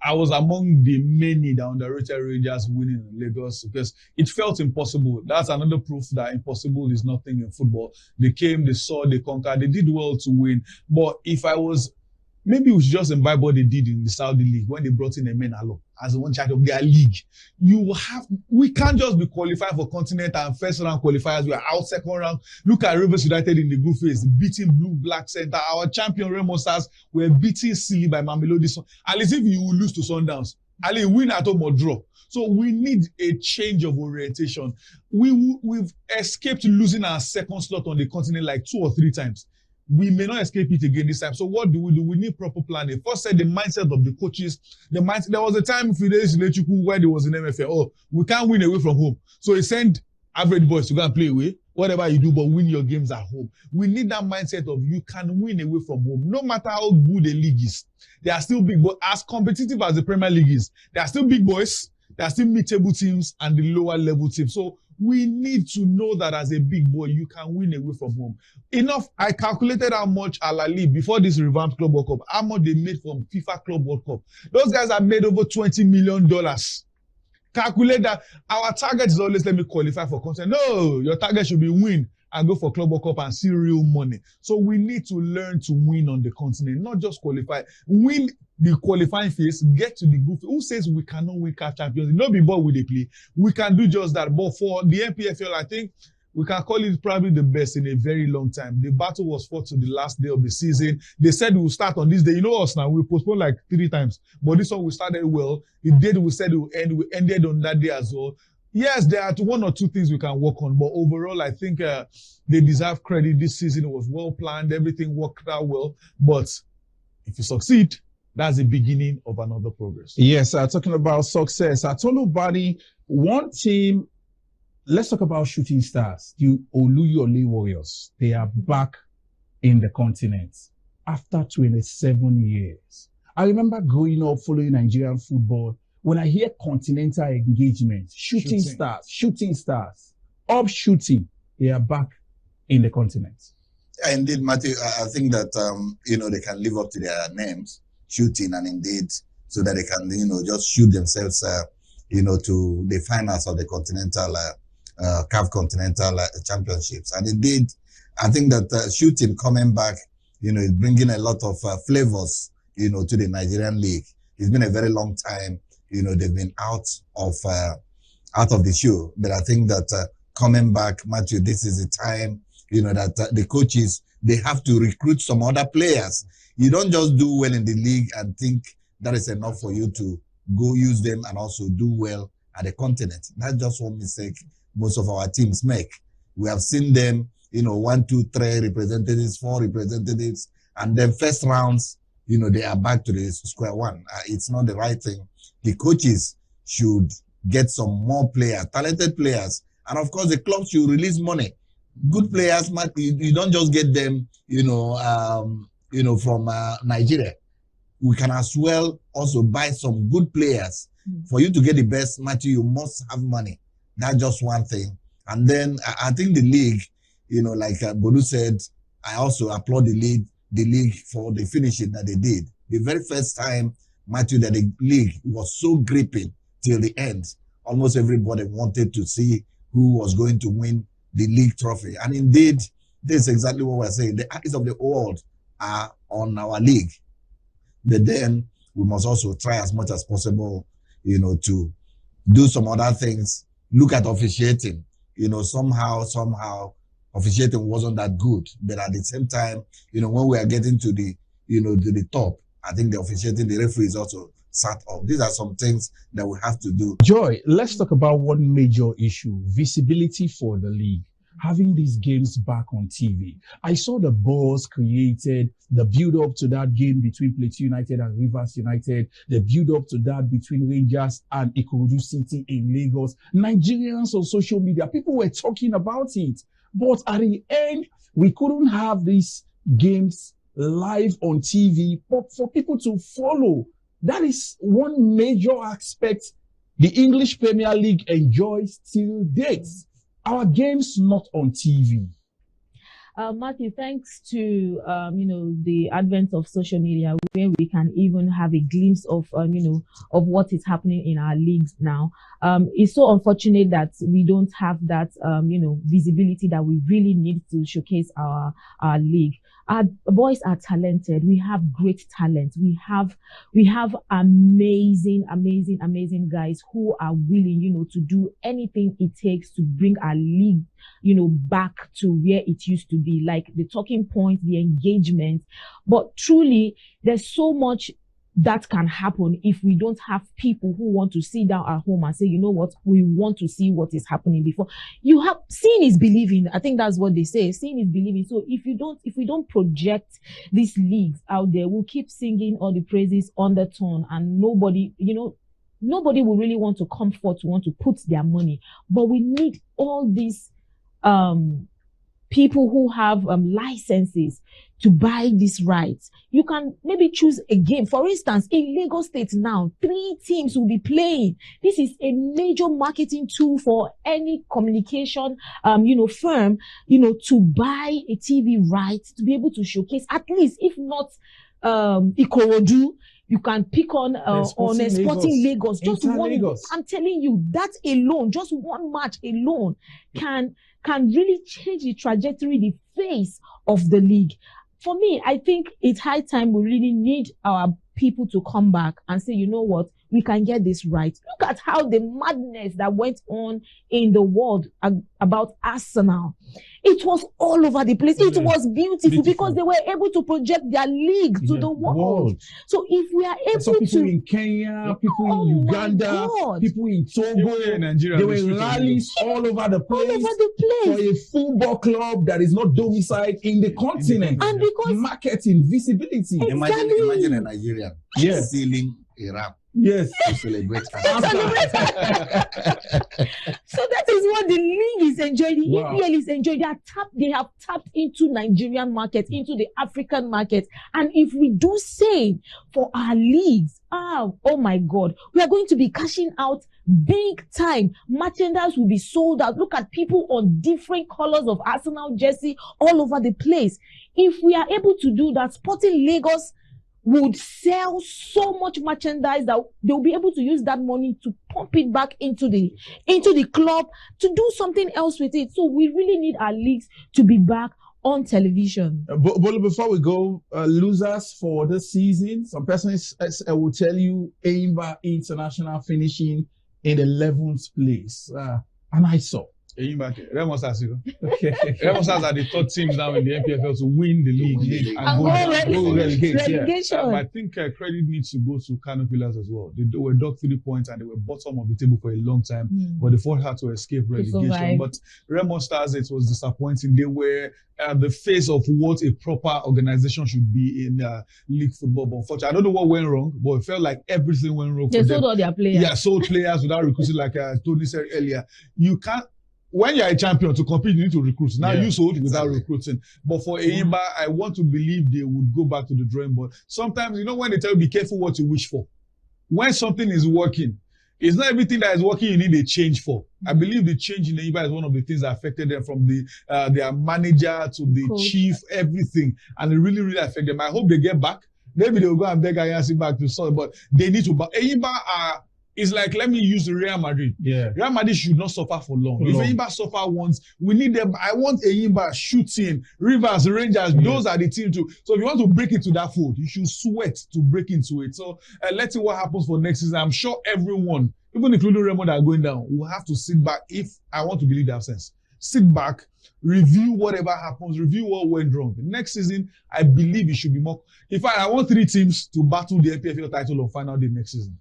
I was among the many that underrated Rangers winning in Lagos because it felt impossible. That's another proof that impossible is nothing in football. They came, they saw, they conquered, they did well to win. But if I was, maybe we should just imbibe what they did in the Saudi League when they brought in Emenalo as one charge of their league. We can't just be qualified for continent and first round qualifiers. We are out second round. Look at Rivers United in the group phase, beating Blue Black Center. Our champion Remo Stars were beating silly by Mamelodi. At least if you will lose to Sundowns, at least win at home or draw. So we need a change of orientation. We've escaped losing our second slot on the continent like 2 or 3 times. We may not escape it again this time. So what do? We need proper planning. First, said the mindset of the coaches. There was a time a few days later where there was an MFL. Oh, we can't win away from home. So he sent average boys to go and play away. Whatever you do, but win your games at home. We need that mindset of you can win away from home. No matter how good the league is, they are still big. But as competitive as the Premier League is, they are still big boys. There are still mid-table teams and the lower level teams. So we need to know that as a big boy, you can win away from home. Enough, I calculated how much Al Ahly, before this revamped Club World Cup, how much they made from FIFA Club World Cup. Those guys have made over $20 million. Calculate that. Our target is always, let me qualify for content. No, your target should be win and go for Club World Cup and see real money. So we need to learn to win on the continent, not just qualify. Win the qualifying phase, get to the group. Who says we cannot win CAF Champions League? Not be ball with the play. We can do just that. But for the NPFL, I think we can call it probably the best in a very long time. The battle was fought to the last day of the season. They said we'll start on this day. You know us now, we postponed like 3 times. But this one, we started well. The date we said it will end, we ended on that day as well. Yes, there are 1 or 2 things we can work on. But overall, I think they deserve credit. This season, it was well planned. Everything worked out well. But if you succeed, that's the beginning of another progress. Yes, talking about success. I told nobody, one team, let's talk about Shooting Stars, the Oluyole Warriors. They are back in the continent after 27 years. I remember growing up following Nigerian football. When I hear continental engagement, shooting stars, up shooting, they are back in the continent. Yeah, indeed, Matthew, I think that, they can live up to their names, shooting, and indeed, so that they can, just shoot themselves, to the finals of the continental, CAF Continental Championships. And indeed, I think that shooting coming back, is bringing a lot of flavors, to the Nigerian league. It's been a very long time, they've been out of the show. But I think that coming back, Matthew, this is the time, that the coaches, they have to recruit some other players. You don't just do well in the league and think that is enough for you to go use them and also do well at the continent. That's just one mistake most of our teams make. We have seen them, 1, 2, 3 representatives, 4 representatives, and then first rounds, they are back to the square one. It's not the right thing. The coaches should get some more players, talented players. And of course, the clubs should release money. Good players, you don't just get them, from Nigeria. We can as well also buy some good players. For you to get the best, Matthew, you must have money. That's just one thing. And then I think the league, like Bolu said, I also applaud the league for the finishing that they did. The very first time, Matthew, that the league was so gripping till the end. Almost everybody wanted to see who was going to win the league trophy. And indeed, this is exactly what we're saying. The eyes of the world are on our league. But then we must also try as much as possible, to do some other things. Look at officiating. Somehow officiating wasn't that good. But at the same time, when we are getting to the, to the top, I think the officiating, the referees also sat up. These are some things that we have to do. Joy, let's talk about one major issue, visibility for the league. Having these games back on TV. I saw the buzz created, the build-up to that game between Plateau United and Rivers United, the build-up to that between Rangers and Ikorodu City in Lagos. Nigerians on social media, people were talking about it. But at the end, we couldn't have these games live on TV, but for people to follow. That is one major aspect the English Premier League enjoys till date. Our games not on TV. Matthew, thanks to the advent of social media, where we can even have a glimpse of of what is happening in our leagues now. It's so unfortunate that we don't have that visibility that we really need to showcase our league. Our boys are talented. We have great talent. We have amazing guys who are willing, to do anything it takes to bring our league, back to where it used to be, like the talking point, the engagement. But truly, there's so much that can happen if we don't have people who want to sit down at home and say, you know what, we want to see what is happening before. Seeing is believing. I think that's what they say. Seeing is believing. So if we don't project these leagues out there, we'll keep singing all the praises on the tone, and nobody will really want to come forth to want to put their money. But we need all these people who have licenses to buy these rights. You can maybe choose a game. For instance, in Lagos State now, 3 teams will be playing. This is a major marketing tool for any communication, firm, to buy a TV right, to be able to showcase, at least, if not, Ikorodu, you can pick on a Sporting Lagos. Just one. Lagos. I'm telling you, that alone, just one match alone can really change the trajectory, the face of the league. For me, I think it's high time we really need our people to come back and say, you know what, we can get this right. Look at how the madness that went on in the world about Arsenal. It was all over the place. It was beautiful because they were able to project their league to the world. So if we are able to... people in Kenya, people in Uganda, people in Togo, in Nigeria, there were rallies all over the place. For a football club that is not domiciled in the continent. And because... marketing, visibility. Exactly. Imagine a Nigerian stealing a rap. Yes. To celebrate. So that is what the league is enjoying. The EPL is enjoying. They have tapped into Nigerian market, into the African market. And if we do same for our leagues, oh my God, we are going to be cashing out big time. Merchandise will be sold out. Look at people on different colors of Arsenal jersey all over the place. If we are able to do that, Sporting Lagos would sell so much merchandise that they'll be able to use that money to pump it back into the club to do something else with it. So we really need our leagues to be back on television. But before we go, losers for this season, some persons will tell you Eimba International finishing in 11th place. And I saw. Remo Stars are the third teams now in the NPFL to win the league and go relegation. I think credit needs to go to Kano Pillars as well. They were docked 3 points and they were bottom of the table for a long time, but they fought hard to escape relegation. But Remo Stars, it was disappointing. They were the face of what a proper organization should be in league football. But unfortunately, I don't know what went wrong, but it felt like everything went wrong. They sold all their players. Yeah, sold players without recruiting, like Tony said earlier. You can't. When you're a champion, to compete, you need to recruit. Now you sold without recruiting. But for Eimba, I want to believe they would go back to the drawing board. Sometimes, when they tell you, be careful what you wish for. When something is working, it's not everything that is working you need a change for. I believe the change in Eimba is one of the things that affected them, from their manager to the chief, everything. And it really, really affected them. I hope they get back. Maybe they'll go and beg Ayansi back to solve, but they need to. But Eimba it's like, let me use Real Madrid. Yeah. Real Madrid should not suffer for long. If Eimba suffer once, we need them. I want Eimba, shooting, Rivers, Rangers. Those are the team too. So if you want to break into that fold, you should sweat to break into it. So let's see what happens for next season. I'm sure everyone, even including Remo, that are going down, will have to sit back. If I want to believe their sense, sit back, review whatever happens, review what went wrong. Next season, I believe it should be more. In fact, I want 3 teams to battle the NPFL title on final day next season.